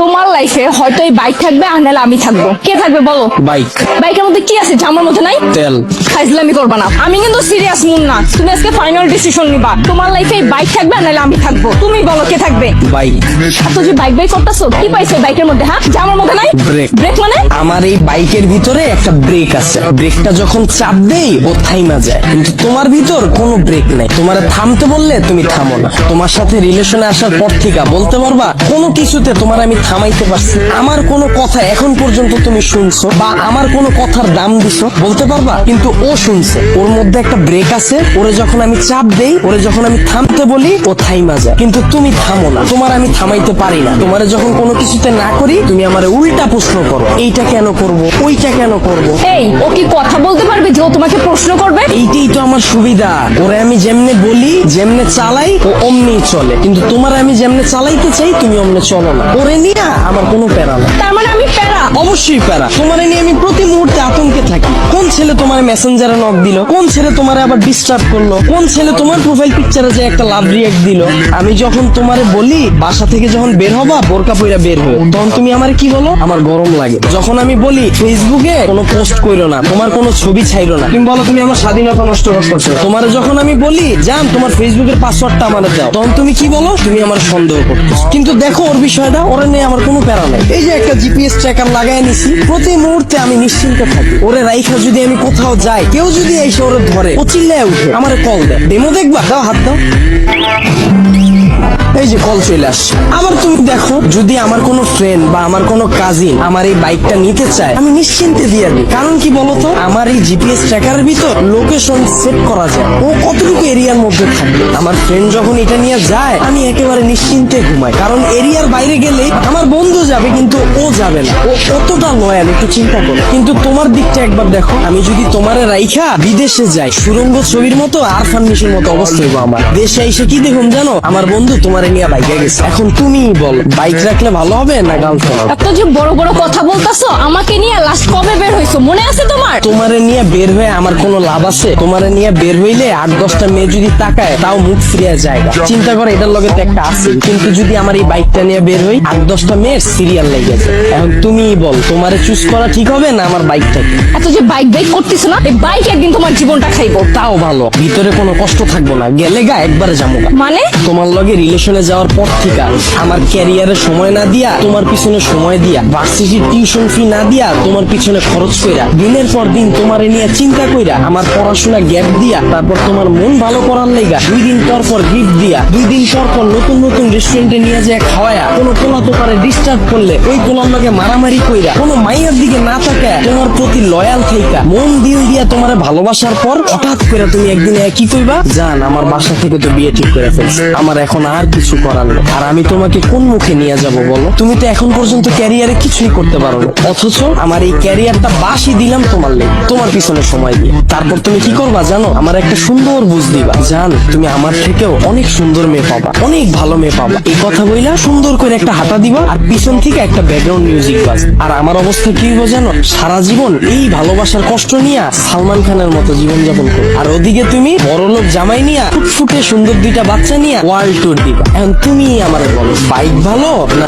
তোমার লাইফে হয়তো এই বাইক থাকবে আর নাহলে আমি থাকবো, কে থাকবে বলো? বাইক। বাইকের মধ্যে কি আছে আমার মধ্যে নাই? তেল। ফাইজলামি করবা না, আমি কিন্তু সিরিয়াস মুন না। তুমি আজকে ফাইনাল ডিসিশন নিবা, তোমার লাইফে এই বাইক থাকবে আর নাহলে আমি থাকবো, তুমি বলো কে থাকবে? বাইক। এত যে বাইক বাইক করতেছো, কি পাইছো বাইকের মধ্যে? হ্যাঁ, আমার মধ্যে নাই ব্রেক। ব্রেক মানে? আমার এই বাইকের ভিতরে একটা ব্রেক আছে, ব্রেকটা যখন চাপ দেই ও থাইমা যায়, কিন্তু তোমার ভিতর কোনো ব্রেক নাই। তোমার থামতে বললে তুমি থামো না। তোমার সাথে রিলেশনে আসার পর থেকে বলতে পারবা কোনো কিছুতে তোমার আমি থামাইতে পারছি? আমার কোনো কথা এখন পর্যন্ত তুমি শুনছো বা আমার কোনো কথার দাম দিছো বলতে পারবা? কিন্তু ও শুনছে, ওর মধ্যে একটা ব্রেক আছে। ওরে যখন আমি চাপ দেই, ওরে যখন আমি থামতে বলি ও থাইমা যায়, কিন্তু তুমি থামো না। তোমার আমি থামাইতে পারি না। তোমারে যখন কোনো কিছুতে না করি তুমি আমারে উল্টা প্রশ্ন করো, এইটা কেন করব, ওইটা কেন করব। এই, ও কি কথা বলতে পারবে যে ও তোমাকে প্রশ্ন করবে? এইটাই তো আমার সুবিধা। ওরে আমি যেমনে বলি, যেমনে চালাই ও অমনি চলে, কিন্তু তোমার আমি যেমনে চালাইতে চাই তুমি অমনে চলো না। ওরে নিয়ে আমার কোনো প্যারা না। তার মানে আমি প্যারা? অবশ্যই প্যারা। তোমারে নিয়ে আমি প্রতি মুহূর্তে আতঙ্কে থাকি। কোন ছেলে তোমার মেসেঞ্জারে নক দিল, কোন ছেলে তোমারে আবার ডিস্টার্ব করলো, কোন ছেলে তোমার প্রোফাইল পিকচারে যে একটা লাভ রিয়াক্ট দিল। আমি যখন তোমারে বলি বাসা থেকে যখন বের হবা বোরকা পইরা বের হয়ে, তখন তুমি আমারে কি বলো? আমার গরম লাগে। যখন আমি বলি ফেসবুকে কোনো পোস্ট কইরো না, তোমার কোনো ছবি ছাইরো না, তুমি বলো তুমি আমার স্বাধীনতা নষ্ট করছো। তোমার যখন আমি বলি জান তোমার ফেসবুকের পাসওয়ার্ডটা আমারে দাও, তখন তুমি কি বলো? তুমি আমার সন্দেহ করতেছো। কিন্তু দেখো ওর বিষয়টা, ওরে নিয়ে আমার কোনো প্যারা নাই। এই যে একটা জিপিএস ট্র্যাকার লাগাই নিছি, প্রতি মুহূর্তে আমি নিশ্চিন্তে থাকি। ওরে রাইখা যদি আমি কোথাও যাই, কেউ যদি এসে ওরে ধরে, ও চিল্লায় উঠে আমারে কল দেয়, ডেমো দেখবা? দাও হাত দাও। এই যে কল চলে আসছে। আবার তুমি দেখো যদি আমার কোনো ফ্রেন্ড বা আমার কোনো কাজিন আমার এই বাইকটা নিতে চায়, আমি নিশ্চিন্তে দিয়ে দিই। কারণ কি বলতো, আমার এই জিপিএস ট্র্যাকারের ভিতর লোকেশন সেট করা যায়, ও কতটুকু এরিয়ার মধ্যে থাকবে। আমার ফ্রেন্ড যখন এটা নিয়ে যায় আমি একেবারে নিশ্চিন্তে ঘুমাই, কারণ এরিয়ার বাইরে গেলে আমার বন্ধু যাবে কিন্তু ও যাবে না। ও কতটা লয়াল একটু চিন্তা করো। কিন্তু তোমার দিকটা একবার দেখো, আমি যদি তোমারে রাইখা বিদেশে যাই, সুরঙ্গ ছবির মতো আর ফার্নিশের মতো অবস্থা হইব আমার। দেশে এসে কি দেখুন জানো, আমার বন্ধু তোমারে নিয়ে বাইকে গেছে। এখন তুমি বলো বাইক রাখলে ভালো হবে না গার্লফ্রেন্ড? এত যে বড় বড় কথা বলতাছো, আমাকে নিয়ে লাস্ট কবে বের হইছো মনে আছে তোমার? তোমারে নিয়ে বের হয়ে আমার কোনো লাভ আছে? তোমারে নিয়ে বের হইলে 8-10টা মেয়ে যদি তাকায় তাও মুখ ফিরিয়ে যায়। চিন্তা করে এটার লগে তো একটা আছে। কিন্তু যদি আমার এই বাইকটা নিয়ে বের হই, 8-10টা মেয়ের সিরিয়াল লেগে যায়। এখন তুমি বল তোমারে চুজ করা ঠিক হবে না আমার বাইকটাকে? এত যে বাইক বাইক করতেছো না, এই বাইক একদিন তোমার জীবনটা খাইবো। তাও ভালো, ভিতরে কোনো কষ্ট থাকবো না, গেলে গা একবারে যাবো গা। মানে? তোমার লগে রিলেশনে যাওয়ার পর থেকে আমার ক্যারিয়ারে সময় না দিয়া তোমার পিছনে সময় দিয়া, ভার্সিটির টিউশন ফি না দিয়া তোমার পিছনে খরচ কইরা, দিনের পর দিন তোমারে নিয়ে চিন্তা কইরা, আমার পড়াশোনা গ্যাপ দিয়া, তারপর তোমার মন ভালো করার লাইগা 2 দিন পর পর গিফট দিয়া, 2 দিন পর পর নতুন নতুন রেস্টুরেন্টে নিয়ে যায় খাওয়ায়া, কোনো পোলা তো পারে ডিস্টার্ব করলে ওই পোলার লগে মারামারি কইরা, কোনো মাইয়ার দিকে না তাকায় তোমার প্রতি লয়াল থাইকা মন দিল দিয়া তোমারে ভালোবাসার পর হঠাৎ করে তুমি একদিন কি কইবা, জান আমার বাসা থেকে তো বিয়ে ঠিক করে ফেলছে, আমার এখন আর কিছু করার নেই। আর আমি তোমাকে কোন মুখে নিয়ে যাব বলো? তুমি তো এখন পর্যন্ত ক্যারিয়ারে কিছুই করতে পারো না, অথচ আমার এই ক্যারিয়ারটা বাসি দিলাম তোমার লেগে, তোমার পিছনে সময় দিয়ে। তারপর তুমি কি করবা জানো? আমার একটা সুন্দর বুঝ দিবা, জান তুমি আমার থেকেও অনেক সুন্দর মেয়ে পাবা, অনেক ভালো মেয়ে পাবা। এই কথা বইলা সুন্দর করে একটা হাঁটা দিবা আর পিছন থেকে একটা ব্যাকগ্রাউন্ড মিউজিক বাজ। আর আমার অবস্থা কি হইব জানো? সারা জীবন এই ভালোবাসার কষ্ট নিয়ে সালমান খানের মতো জীবন যাপন করো, আর ওদিকে তুমি বড়লোক জামাই নিয়ে ফুটফুটে সুন্দর 2টা বাচ্চা নিয়ে ওয়ার্ল্ড ট্যুর দিবা। এখন তুমি আমারে বলো বাইক ভালো না